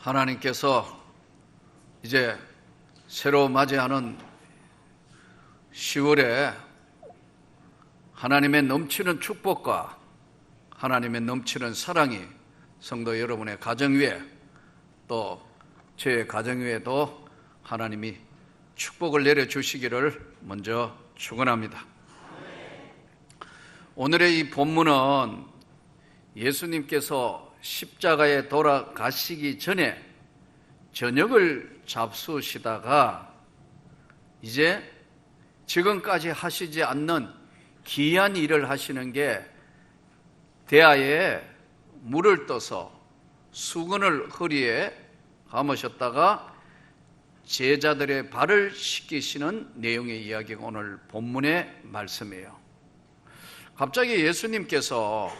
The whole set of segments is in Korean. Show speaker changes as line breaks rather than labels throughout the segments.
하나님께서 이제 새로 맞이하는 10월에 하나님의 넘치는 축복과 하나님의 넘치는 사랑이 성도 여러분의 가정 위에 또 제 가정 위에도 하나님이 축복을 내려주시기를 먼저 축원합니다. 오늘의 이 본문은 예수님께서 십자가에 돌아가시기 전에 저녁을 잡수시다가 이제 지금까지 하시지 않는 귀한 일을 하시는 게 대야에 물을 떠서 수건을 허리에 감으셨다가 제자들의 발을 씻기시는 내용의 이야기가 오늘 본문의 말씀이에요. 갑자기 예수님께서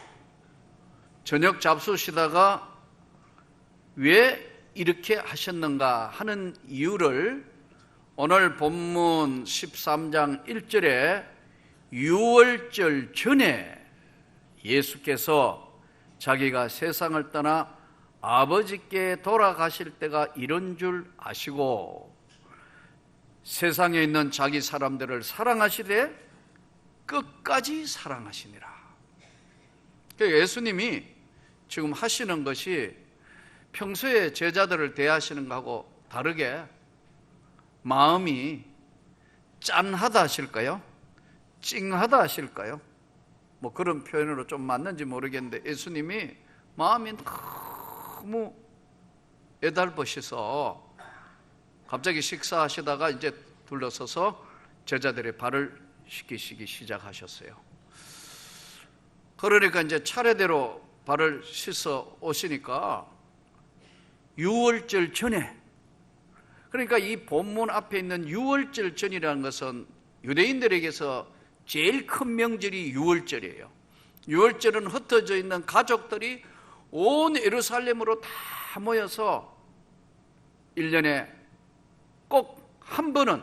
저녁 잡수시다가 왜 이렇게 하셨는가 하는 이유를 오늘 본문 13장 1절에 유월절 전에 예수께서 자기가 세상을 떠나 아버지께 돌아가실 때가 이런 줄 아시고 세상에 있는 자기 사람들을 사랑하시되 끝까지 사랑하시니라. 그러니까 예수님이 지금 하시는 것이 평소에 제자들을 대하시는 것하고 다르게 마음이 짠하다 하실까요? 찡하다 하실까요? 뭐 그런 표현으로 좀 맞는지 모르겠는데 예수님이 마음이 너무 애달버셔서 갑자기 식사하시다가 이제 둘러서서 제자들의 발을 씻기시기 시작하셨어요. 그러니까 이제 차례대로 발을 씻어 오시니까 유월절 전에, 그러니까 이 본문 앞에 있는 유월절 전이라는 것은 유대인들에게서 제일 큰 명절이 유월절이에요. 유월절은 흩어져 있는 가족들이 온 예루살렘으로 다 모여서 1년에 꼭 한 번은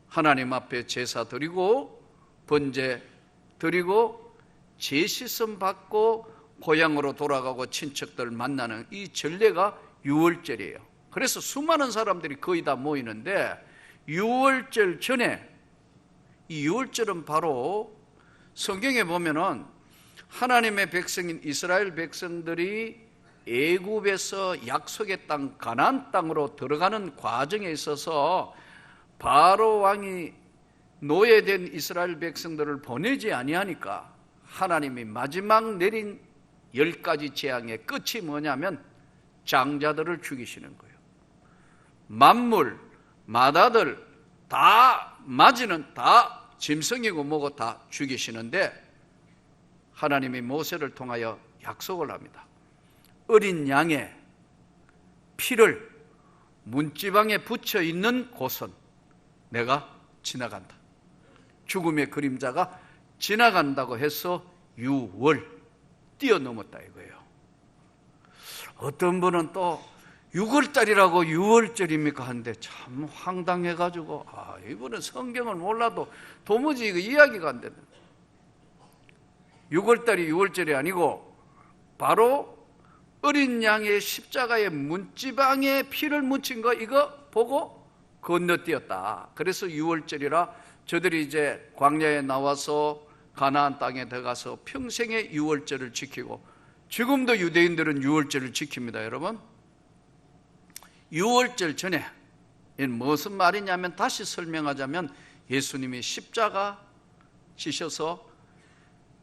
하나님 앞에 제사 드리고 번제 드리고 제시씀 받고 고향으로 돌아가고 친척들 만나는 이 전례가 유월절이에요. 그래서 수많은 사람들이 거의 다 모이는데 유월절 전에, 이 유월절은 바로 성경에 보면은 하나님의 백성인 이스라엘 백성들이 애굽에서 약속의 땅 가나안 땅으로 들어가는 과정에 있어서 바로 왕이 노예된 이스라엘 백성들을 보내지 아니하니까 하나님이 마지막 내린 10가지 재앙의 끝이 뭐냐면 장자들을 죽이시는 거예요. 만물, 마다들 다 맞이는 다 짐승이고 뭐고 다 죽이시는데 하나님이 모세를 통하여 약속을 합니다. 어린 양의 피를 문지방에 붙여 있는 곳은 내가 지나간다. 죽음의 그림자가 지나간다고 해서 유월 뛰어넘었다 이거예요. 어떤 분은 또 6월달이라고 6월절입니까 하는데 참 황당해가지고 이분은 성경을 몰라도 도무지 이거 이야기가 안 된다. 6월달이 6월절이 아니고 바로 어린 양의 십자가의 문지방에 피를 묻힌 거 이거 보고 건너뛰었다. 그래서 6월절이라 저들이 이제 광야에 나와서 가나안 땅에 들어가서 평생의 6월절을 지키고 지금도 유대인들은 6월절을 지킵니다. 여러분 6월절 전에 무슨 말이냐면 다시 설명하자면 예수님이 십자가 지셔서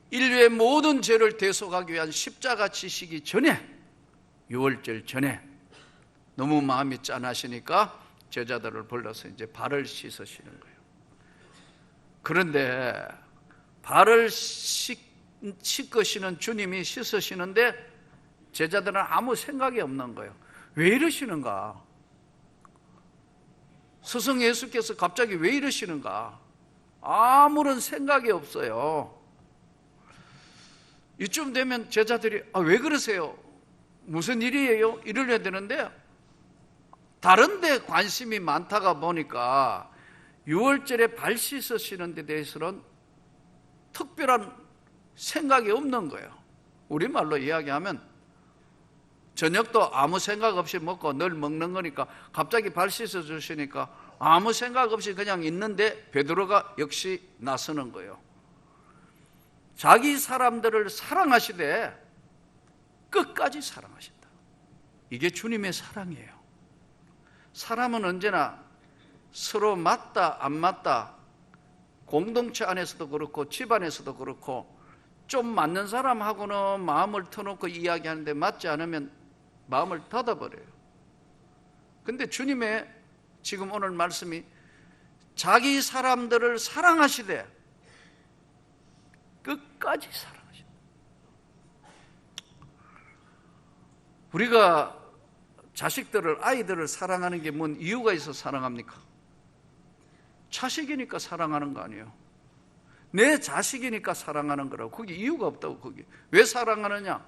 인류의 모든 죄를 대속하기 위한 십자가 지시기 전에 6월절 전에 너무 마음이 짠하시니까 제자들을 불러서 이제 발을 씻으시는 거예요. 그런데 발을 씻으시는 주님이 씻으시는데 제자들은 아무 생각이 없는 거예요. 왜 이러시는가? 스승 예수께서 갑자기 왜 이러시는가? 아무런 생각이 없어요. 이쯤 되면 제자들이 왜 그러세요? 무슨 일이에요? 이러려야 되는데 다른 데 관심이 많다가 보니까 6월절에 발 씻으시는 데 대해서는 특별한 생각이 없는 거예요. 우리말로 이야기하면 저녁도 아무 생각 없이 먹고 늘 먹는 거니까 갑자기 발 씻어 주시니까 아무 생각 없이 그냥 있는데 베드로가 역시 나서는 거예요. 자기 사람들을 사랑하시되 끝까지 사랑하신다. 이게 주님의 사랑이에요. 사람은 언제나 서로 맞다 안 맞다, 공동체 안에서도 그렇고 집안에서도 그렇고 좀 맞는 사람하고는 마음을 터놓고 이야기하는데 맞지 않으면 마음을 닫아버려요. 근데 주님의 지금 오늘 말씀이 자기 사람들을 사랑하시되 끝까지 사랑하신다. 우리가 자식들을, 아이들을 사랑하는 게 뭔 이유가 있어 사랑합니까? 자식이니까 사랑하는 거 아니에요. 내 자식이니까 사랑하는 거라고. 거기 이유가 없다고. 거기 왜 사랑하느냐?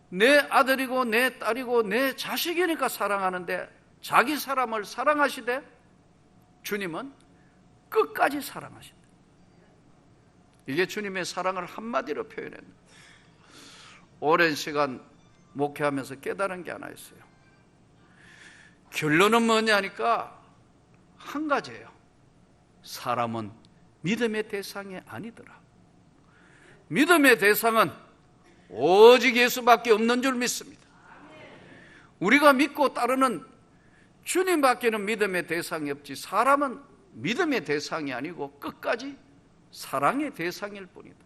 내 아들이고 내 딸이고 내 자식이니까 사랑하는데, 자기 사람을 사랑하시되 주님은 끝까지 사랑하신다. 이게 주님의 사랑을 한마디로 표현했는. 오랜 시간 목회하면서 깨달은 게 하나 있어요. 결론은 뭐냐니까 한 가지예요. 사람은 믿음의 대상이 아니더라. 믿음의 대상은 오직 예수밖에 없는 줄 믿습니다. 우리가 믿고 따르는 주님밖에는 믿음의 대상이 없지, 사람은 믿음의 대상이 아니고 끝까지 사랑의 대상일 뿐이다.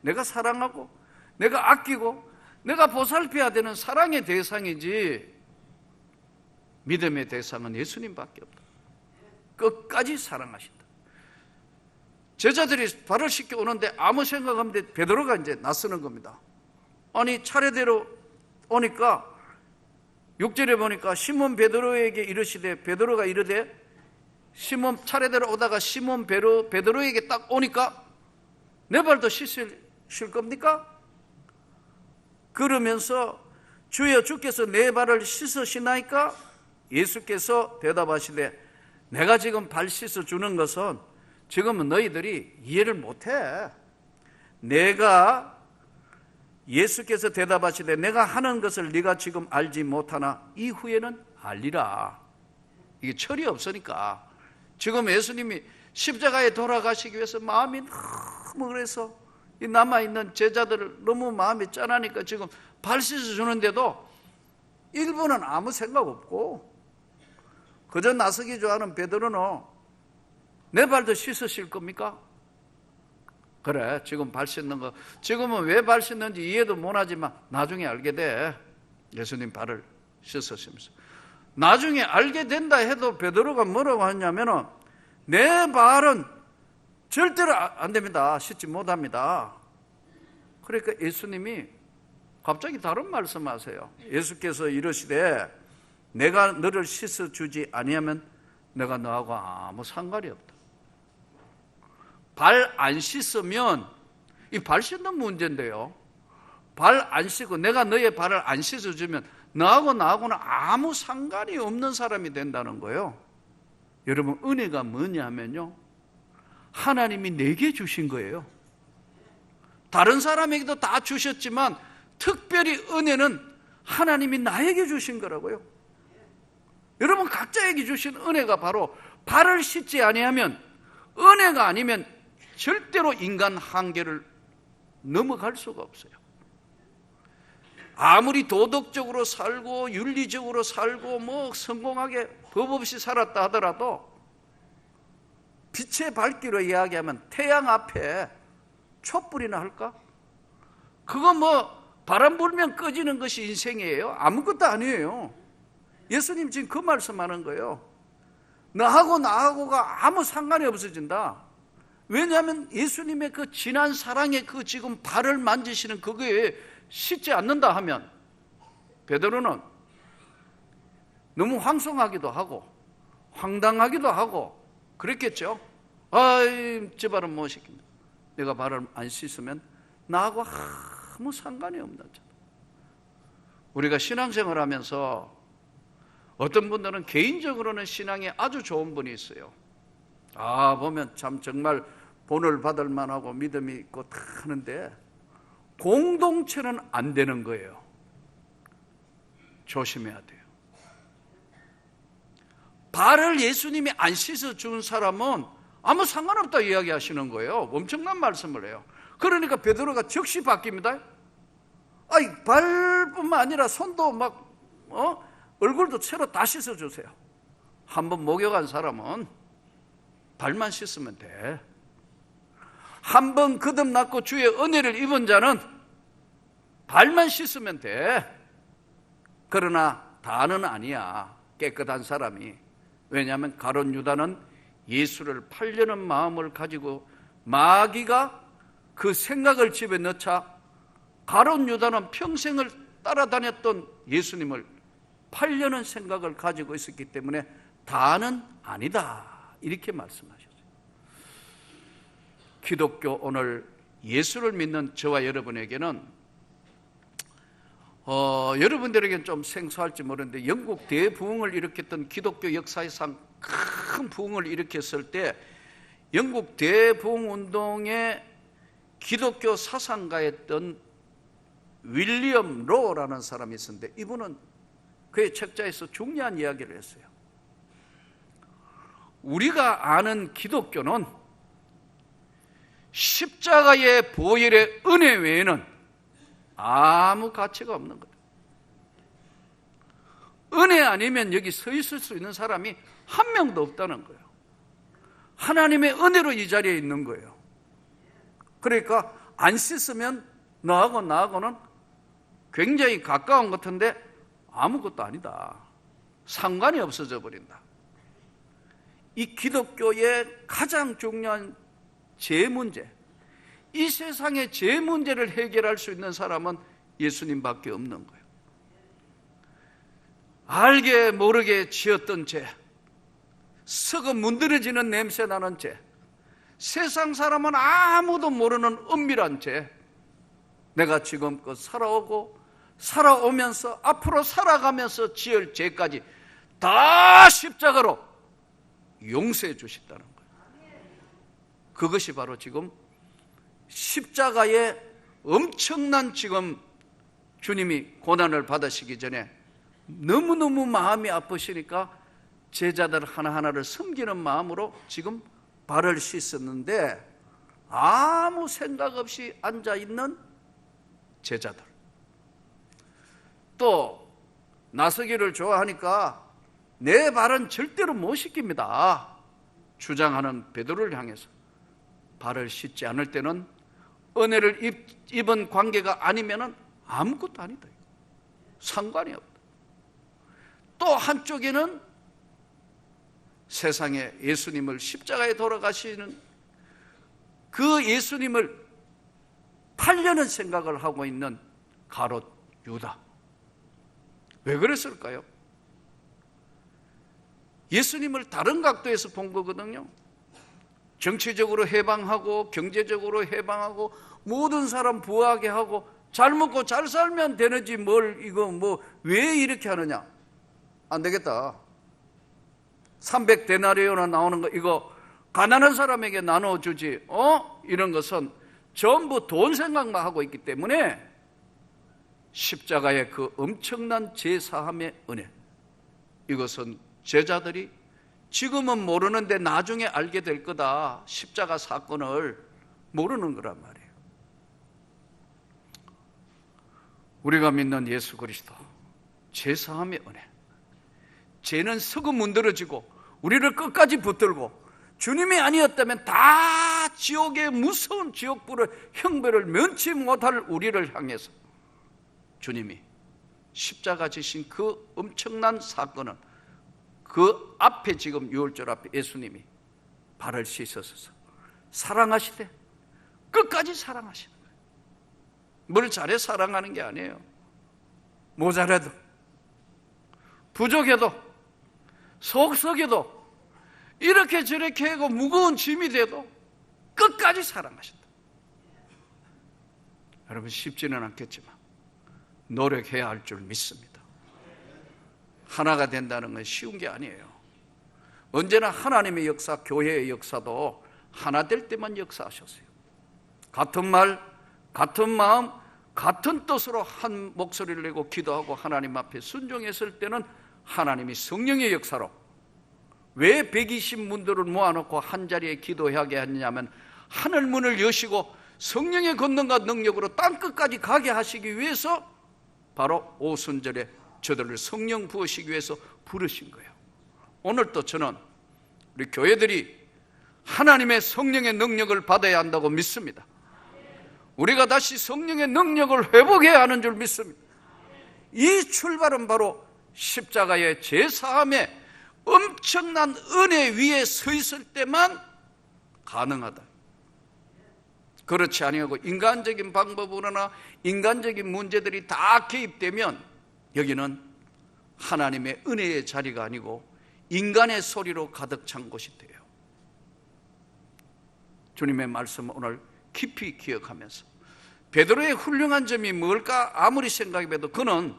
내가 사랑하고 내가 아끼고 내가 보살펴야 되는 사랑의 대상이지, 믿음의 대상은 예수님밖에 없다. 끝까지 사랑하신다. 제자들이 발을 씻겨 오는데 아무 생각 없는데 베드로가 이제 나서는 겁니다. 아니 차례대로 오니까 6절에 보니까 시몬 베드로에게 이르시되, 베드로가 이르되, 시몬 차례대로 오다가 시몬 베드로에게 딱 오니까 내 발도 씻으실 겁니까? 그러면서 주여 주께서 내 발을 씻으시나이까? 예수께서 대답하시되, 내가 지금 발 씻어 주는 것은 지금은 너희들이 이해를 못해. 예수께서 대답하시되, 내가 하는 것을 네가 지금 알지 못하나 이후에는 알리라. 이게 철이 없으니까. 지금 예수님이 십자가에 돌아가시기 위해서 마음이 너무, 그래서 이 남아있는 제자들을 너무 마음이 짠하니까 지금 발 씻어주는데도 일부는 아무 생각 없고, 그저 나서기 좋아하는 베드로는 내 발도 씻으실 겁니까? 그래, 지금 발 씻는 거, 지금은 왜 발 씻는지 이해도 못하지만 나중에 알게 돼. 예수님 발을 씻으시면서 나중에 알게 된다 해도 베드로가 뭐라고 하냐면은, 내 발은 절대로 안 됩니다. 씻지 못합니다. 그러니까 예수님이 갑자기 다른 말씀하세요. 예수께서 이르시되, 내가 너를 씻어주지 아니하면 내가 너하고 아무 상관이 없다. 발 안 씻으면, 이 발 씻는 문제인데요, 발 안 씻고 내가 너의 발을 안 씻어주면 나하고는 아무 상관이 없는 사람이 된다는 거예요. 여러분, 은혜가 뭐냐면요, 하나님이 내게 주신 거예요. 다른 사람에게도 다 주셨지만 특별히 은혜는 하나님이 나에게 주신 거라고요. 여러분, 각자에게 주신 은혜가 바로 발을 씻지 아니하면, 은혜가 아니면 절대로 인간 한계를 넘어갈 수가 없어요. 아무리 도덕적으로 살고 윤리적으로 살고 뭐 성공하게 법 없이 살았다 하더라도, 빛의 밝기로 이야기하면 태양 앞에 촛불이나 할까? 그거 뭐 바람 불면 꺼지는 것이 인생이에요? 아무것도 아니에요. 예수님 지금 그 말씀하는 거예요. 나하고가 아무 상관이 없어진다. 왜냐하면 예수님의 그 진한 사랑의 그 지금 발을 만지시는 그거에 씻지 않는다 하면, 베드로는 너무 황송하기도 하고 황당하기도 하고 그랬겠죠. 아이, 제 발은 못 씻긴다. 내가 발을 안 씻으면 나하고 아무 상관이 없는 자. 우리가 신앙생활 하면서 어떤 분들은 개인적으로는 신앙이 아주 좋은 분이 있어요. 보면 참 정말 본을 받을 만하고 믿음이 있고 다 하는데 공동체는 안 되는 거예요. 조심해야 돼요. 발을 예수님이 안 씻어 준 사람은 아무 상관없다 이야기하시는 거예요. 엄청난 말씀을 해요. 그러니까 베드로가 즉시 바뀝니다. 아니, 발뿐만 아니라 손도 막 얼굴도 채로 다 씻어주세요. 한번 목욕한 사람은 발만 씻으면 돼. 한번 거듭났고 주의 은혜를 입은 자는 발만 씻으면 돼. 그러나 다는 아니야, 깨끗한 사람이. 왜냐하면 가룟 유다는 예수를 팔려는 마음을 가지고 마귀가 그 생각을 집어넣자 가룟 유다는 평생을 따라다녔던 예수님을 팔려는 생각을 가지고 있었기 때문에 다는 아니다, 이렇게 말씀하셨어요. 기독교 오늘 예수를 믿는 저와 여러분에게는 여러분들에게는 좀 생소할지 모르는데 영국 대부흥을 일으켰던 기독교 역사상 큰 부흥을 일으켰을 때 영국 대부흥 운동의 기독교 사상가였던 윌리엄 로라는 사람이 있었는데 이분은 그의 책자에서 중요한 이야기를 했어요. 우리가 아는 기독교는 십자가의 보혈의 은혜 외에는 아무 가치가 없는 거예요. 은혜 아니면 여기 서 있을 수 있는 사람이 한 명도 없다는 거예요. 하나님의 은혜로 이 자리에 있는 거예요. 그러니까 안 씻으면 너하고 나하고는 굉장히 가까운 것 같은데 아무것도 아니다. 상관이 없어져 버린다. 이 기독교의 가장 중요한 죄 문제, 이 세상의 죄 문제를 해결할 수 있는 사람은 예수님밖에 없는 거예요. 알게 모르게 지었던 죄, 썩어 문드러지는 냄새 나는 죄, 세상 사람은 아무도 모르는 은밀한 죄, 내가 지금껏 살아오면서 앞으로 살아가면서 지을 죄까지 다 십자가로 용서해 주셨다는 거예요. 그것이 바로 지금 십자가의 엄청난 지금 주님이 고난을 받으시기 전에 너무너무 마음이 아프시니까 제자들 하나하나를 섬기는 마음으로 지금 발을 씻었는데 아무 생각 없이 앉아있는 제자들, 또 나서기를 좋아하니까 내 발은 절대로 못 씻깁니다 주장하는 베드로를 향해서 발을 씻지 않을 때는 은혜를 입은 관계가 아니면 아무것도 아니다, 상관이 없다. 또 한쪽에는 세상에 예수님을 십자가에 돌아가시는 그 예수님을 팔려는 생각을 하고 있는 가롯 유다. 왜 그랬을까요? 예수님을 다른 각도에서 본 거거든요. 정치적으로 해방하고 경제적으로 해방하고 모든 사람 부하게 하고 잘 먹고 잘 살면 되는지 뭘 이거 뭐 왜 이렇게 하느냐. 안 되겠다. 300데나리온이나 나오는 거 이거 가난한 사람에게 나눠주지 이런 것은 전부 돈 생각만 하고 있기 때문에 십자가의 그 엄청난 제사함의 은혜, 이것은 제자들이 지금은 모르는데 나중에 알게 될 거다, 십자가 사건을 모르는 거란 말이에요. 우리가 믿는 예수 그리스도 제사함의 은혜, 죄는 썩어 문드러지고 우리를 끝까지 붙들고 주님이 아니었다면 다 지옥의 무서운 지옥불을 형벌을 면치 못할 우리를 향해서 주님이 십자가 지신 그 엄청난 사건은 그 앞에 지금 유월절 앞에 예수님이 발을 씻어서 사랑하시되 끝까지 사랑하시는 거예요. 뭘 잘해 사랑하는 게 아니에요. 모자라도 부족해도 속썩여도 이렇게 저렇게 하고 무거운 짐이 돼도 끝까지 사랑하신다. 여러분 쉽지는 않겠지만 노력해야 할 줄 믿습니다. 하나가 된다는 건 쉬운 게 아니에요. 언제나 하나님의 역사, 교회의 역사도 하나 될 때만 역사하셨어요. 같은 말, 같은 마음, 같은 뜻으로 한 목소리를 내고 기도하고 하나님 앞에 순종했을 때는 하나님이 성령의 역사로, 왜 120문들을 모아놓고 한자리에 기도하게 했냐면 하늘 문을 여시고 성령의 권능과 능력으로 땅끝까지 가게 하시기 위해서 바로 오순절에 저들을 성령 부으시기 위해서 부르신 거예요. 오늘도 저는 우리 교회들이 하나님의 성령의 능력을 받아야 한다고 믿습니다. 우리가 다시 성령의 능력을 회복해야 하는 줄 믿습니다. 이 출발은 바로 십자가의 제사함에 엄청난 은혜 위에 서 있을 때만 가능하다. 그렇지 아니하고 인간적인 방법으로나 인간적인 문제들이 다 개입되면 여기는 하나님의 은혜의 자리가 아니고 인간의 소리로 가득 찬 곳이 돼요. 주님의 말씀 오늘 깊이 기억하면서 베드로의 훌륭한 점이 뭘까 아무리 생각해봐도 그는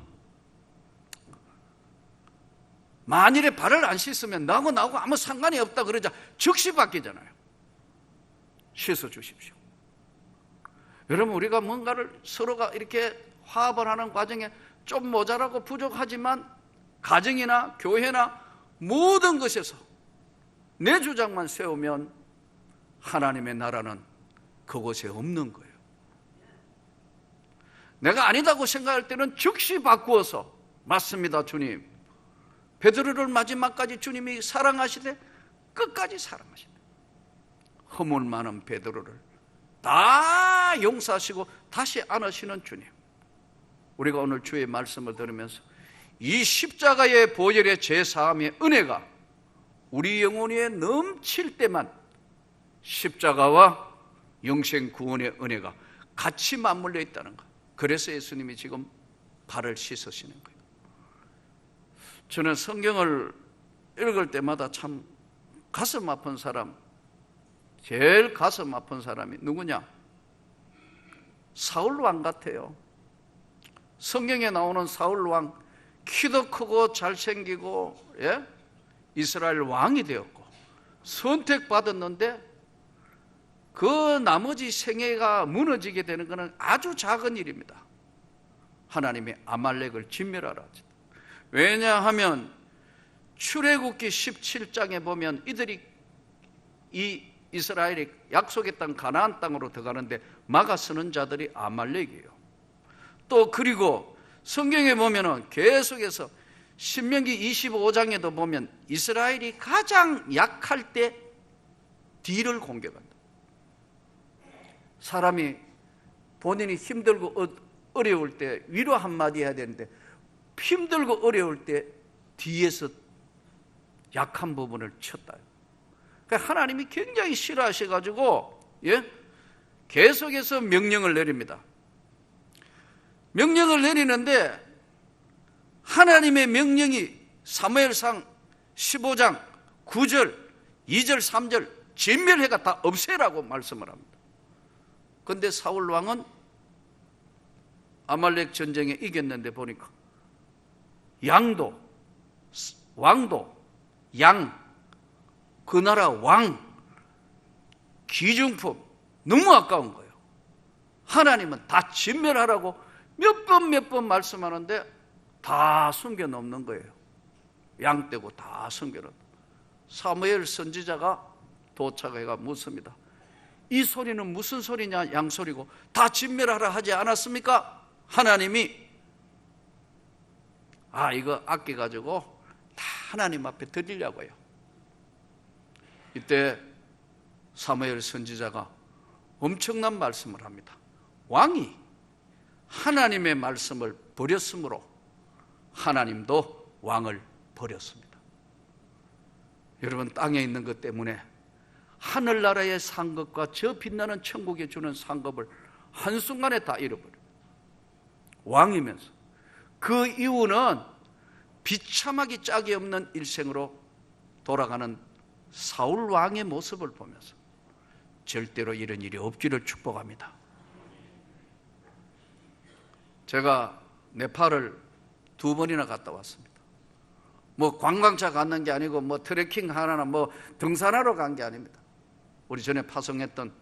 만일에 발을 안 씻으면 나하고 아무 상관이 없다 그러자 즉시 바뀌잖아요. 씻어 주십시오. 여러분, 우리가 뭔가를 서로가 이렇게 화합을 하는 과정에 좀 모자라고 부족하지만 가정이나 교회나 모든 것에서 내 주장만 세우면 하나님의 나라는 그곳에 없는 거예요. 내가 아니다고 생각할 때는 즉시 바꾸어서 맞습니다 주님, 베드로를 마지막까지 주님이 사랑하시되 끝까지 사랑하시네. 허물 많은 베드로를 다 용서하시고 다시 안으시는 주님. 우리가 오늘 주의 말씀을 들으면서 이 십자가의 보혈의 제사함의 은혜가 우리 영혼에 넘칠 때만 십자가와 영생 구원의 은혜가 같이 맞물려 있다는 것. 그래서 예수님이 지금 발을 씻으시는 거예요. 저는 성경을 읽을 때마다 참 가슴 아픈 사람, 제일 가슴 아픈 사람이 누구냐? 사울 왕 같아요. 성경에 나오는 사울 왕, 키도 크고 잘생기고, 예? 이스라엘 왕이 되었고 선택받았는데 그 나머지 생애가 무너지게 되는 것은 아주 작은 일입니다. 하나님이 아말렉을 진멸하라. 왜냐하면 출애굽기 17장에 보면 이들이 이 이스라엘이 약속의 땅 가나안 땅으로 들어가는데 막아서는 자들이 아말렉이에요. 또 그리고 성경에 보면은 계속해서 신명기 25장에도 보면 이스라엘이 가장 약할 때 뒤를 공격한다. 사람이 본인이 힘들고 어려울 때 위로 한마디 해야 되는데 힘들고 어려울 때 뒤에서 약한 부분을 쳤다. 그러니까 하나님이 굉장히 싫어하셔가지고 계속해서 명령을 내립니다. 명령을 내리는데 하나님의 명령이 사무엘상 15장 9절, 2절, 3절 진멸해가 다 없애라고 말씀을 합니다. 그런데 사울 왕은 아말렉 전쟁에 이겼는데 보니까 양도, 왕도, 양, 그 나라 왕, 기중품 너무 아까운 거예요. 하나님은 다 진멸하라고 몇 번 말씀하는데 다 숨겨놓는 거예요. 양 떼고 다 숨겨놓는. 사무엘 선지자가 도착해가 묻습니다. 이 소리는 무슨 소리냐? 양 소리고 다 진멸하라 하지 않았습니까? 하나님이 이거 아껴가지고 다 하나님 앞에 드리려고요. 이때 사무엘 선지자가 엄청난 말씀을 합니다. 왕이 하나님의 말씀을 버렸으므로 하나님도 왕을 버렸습니다. 여러분, 땅에 있는 것 때문에 하늘나라의 상급과 저 빛나는 천국에 주는 상급을 한순간에 다 잃어버려요. 왕이면서. 그 이유는 비참하기 짝이 없는 일생으로 돌아가는 사울 왕의 모습을 보면서 절대로 이런 일이 없기를 축복합니다. 제가 네팔을 2번이나 갔다 왔습니다. 관광차 갔는 게 아니고 트레킹 하나나 등산하러 간 게 아닙니다. 우리 전에 파송했던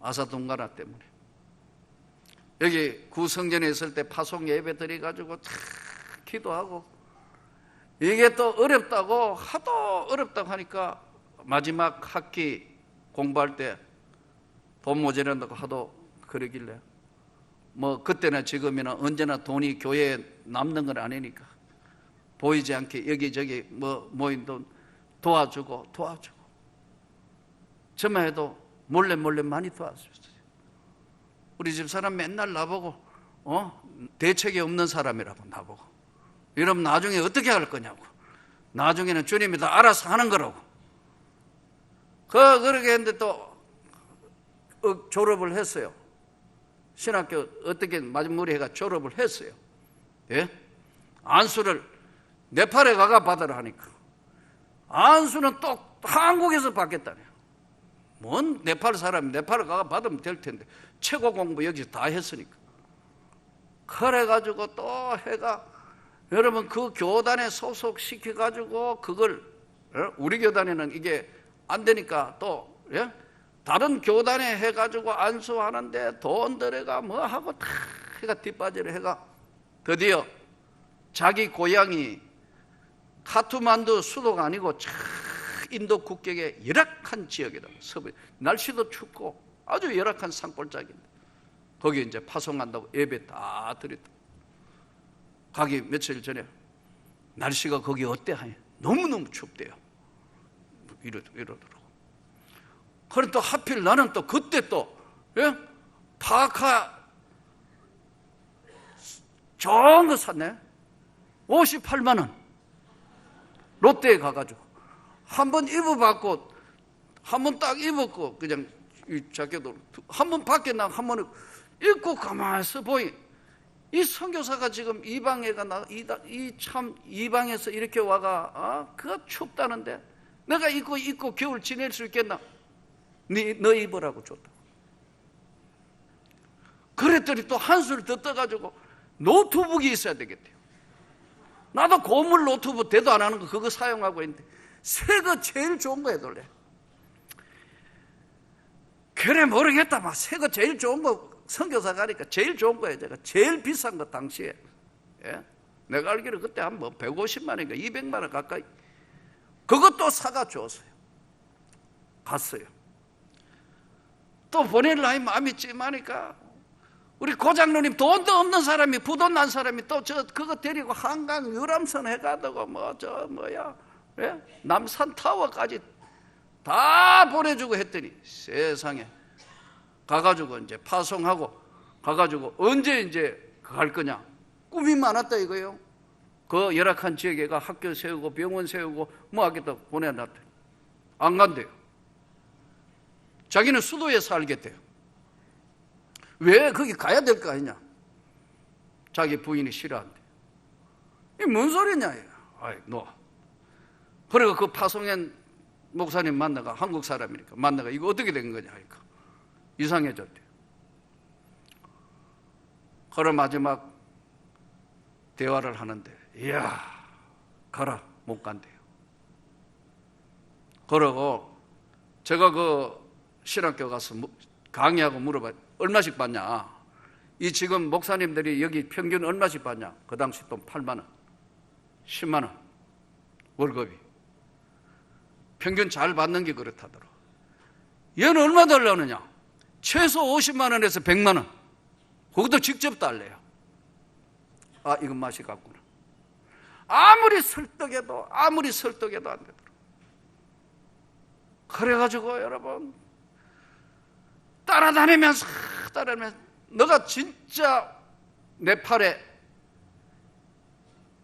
아사동가라 때문에. 여기 구성전에 있을 때 파송 예배 드려가지고 기도하고, 이게 또 어렵다고, 하도 어렵다고 하니까 마지막 학기 공부할 때 돈 모자란다고 하도 그러길래, 뭐 그때나 지금이나 언제나 돈이 교회에 남는 건 아니니까 보이지 않게 여기저기 뭐 모인 돈 도와주고 저만 해도 몰래 많이 도와줬어요. 우리 집 사람 맨날 나보고 대책이 없는 사람이라고 나보고, 이러면 나중에 어떻게 할 거냐고, 나중에는 주님이 다 알아서 하는 거라고. 그렇게 했는데 또 졸업을 했어요. 신학교 어떻게 마지막에 해가 졸업을 했어요. 예? 안수를 네팔에 가가 받으라 하니까, 안수는 또 한국에서 받겠다네요. 뭔 네팔 사람이 네팔에 가가 받으면 될 텐데, 최고 공부 여기서 다 했으니까. 그래가지고 또 해가, 여러분 그 교단에 소속시켜가지고 그걸, 우리 교단에는 이게 안 되니까 또 다른 교단에 해가지고 안수하는데 돈 들여가 뭐 하고 다 해가 뒷바지를 해가 드디어 자기 고향이 카투만두 수도가 아니고 인도 국경의 열악한 지역이다. 날씨도 춥고 아주 열악한 산골짜기인데 거기 이제 파송한다고 예배 다 드렸다. 가기 며칠 전에 날씨가 거기 어때 하니 너무너무 춥대요. 이러더라고. 그래 또 하필 나는 또 그때 또 파카 좋은 거 샀네. 58만 원. 롯데에 가가지고 한번 입어봤고, 한번 딱 입었고, 그냥 이 자켓도 한번 밖에 나가 한번 입고 가만히 있어 보이. 이 선교사가 지금 이방에가 이방에서 이렇게 와가 그거 춥다는데 내가 입고 겨울 지낼 수 있겠나? 너 입으라고 줬다. 그랬더니 또 한술 더 떠가지고 노트북이 있어야 되겠대요. 나도 고물 노트북 대도 안 하는 거 그거 사용하고 있는데 새 거 제일 좋은 거 해둘래. 그래 모르겠다. 막 새 거 제일 좋은 거 선교사 가니까 제일 좋은 거예요. 제가 제일 비싼 거 당시에. 내가 알기로 그때 한 뭐 150만 원인가 200만 원 가까이. 그것도 사가 줬어요. 갔어요. 또 보낼 나이 마음이 찜하니까 우리 고장로님 돈도 없는 사람이, 부돈 난 사람이 또 그거 데리고 한강 유람선 해가지고 남산 타워까지 다 보내주고 했더니 세상에 가가지고 이제 파송하고 가가지고 언제 이제 갈 거냐. 꿈이 많았다 이거예요. 그 열악한 지역에가 학교 세우고 병원 세우고 뭐 하겠다 보내놨대. 안 간대요. 자기는 수도에 살겠대요. 왜 거기 가야 될 거 아니냐. 자기 부인이 싫어한대. 이게 뭔 소리냐. 아이, 너. 그리고 그 파송현 목사님 만나가, 한국 사람이니까 만나가, 이거 어떻게 된 거냐 하니까 이상해졌대요. 그럼 마지막 대화를 하는데, 이야, 가라. 못 간대요. 그러고 제가 그 신학교 가서 강의하고 물어봐요. 얼마씩 받냐? 이 지금 목사님들이 여기 평균 얼마씩 받냐? 그 당시 돈 8만 원, 10만 원 월급이. 평균 잘 받는 게 그렇다더라. 얘는 얼마 달라느냐? 최소 50만 원에서 100만 원. 그것도 직접 달래요. 아, 이건 맛이 같구나. 아무리 설득해도 안 되더라. 그래가지고 여러분 따라다니면서 너가 진짜 네팔에,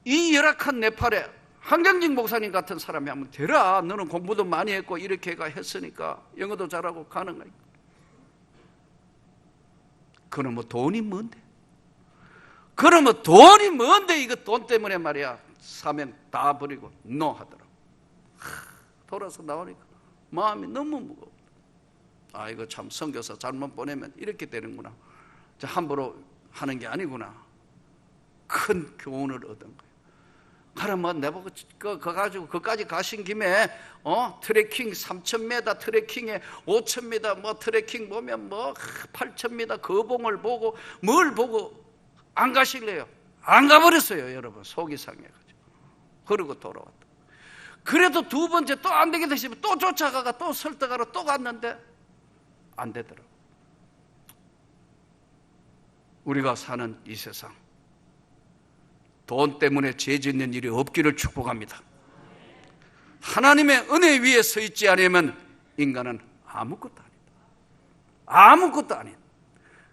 이 열악한 네팔에 한경직 목사님 같은 사람이 한번 되라. 너는 공부도 많이 했고 이렇게 했으니까 영어도 잘하고 가는 거야. 그럼 뭐 돈이 뭔데? 그러면 돈이 뭔데? 이거 돈 때문에 말이야. 사명 다 버리고 노 하더라고. 돌아서 나오니까 마음이 너무 무거워. 아, 이거 참 선교사 잘못 보내면 이렇게 되는구나. 함부로 하는 게 아니구나. 큰 교훈을 얻은 거예요. 그러면 내보고 그거 가지고 그까지 가신 김에 트레킹 3,000m 트레킹에 5,000m 뭐 트레킹 보면 뭐 8,000m 거봉을 보고 뭘 보고 안 가실래요? 안 가버렸어요, 여러분. 속이 상해가지고. 그러고 돌아왔다. 그래도 두 번째 또 안 되게 되시면 또 쫓아가가 또 설득하러 또 갔는데 안 되더라고요. 우리가 사는 이 세상, 돈 때문에 죄 짓는 일이 없기를 축복합니다. 하나님의 은혜 위에 서 있지 않으면 인간은 아무것도 아니다. 아무것도 아니다.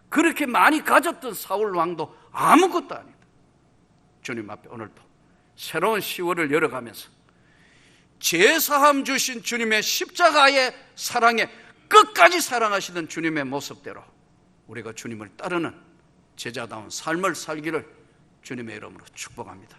그렇게 많이 가졌던 사울 왕도 아무것도 아니다. 주님 앞에 오늘도 새로운 10월을 열어가면서 죄사함 주신 주님의 십자가의 사랑에 끝까지 사랑하시는 주님의 모습대로 우리가 주님을 따르는 제자다운 삶을 살기를 주님의 이름으로 축복합니다.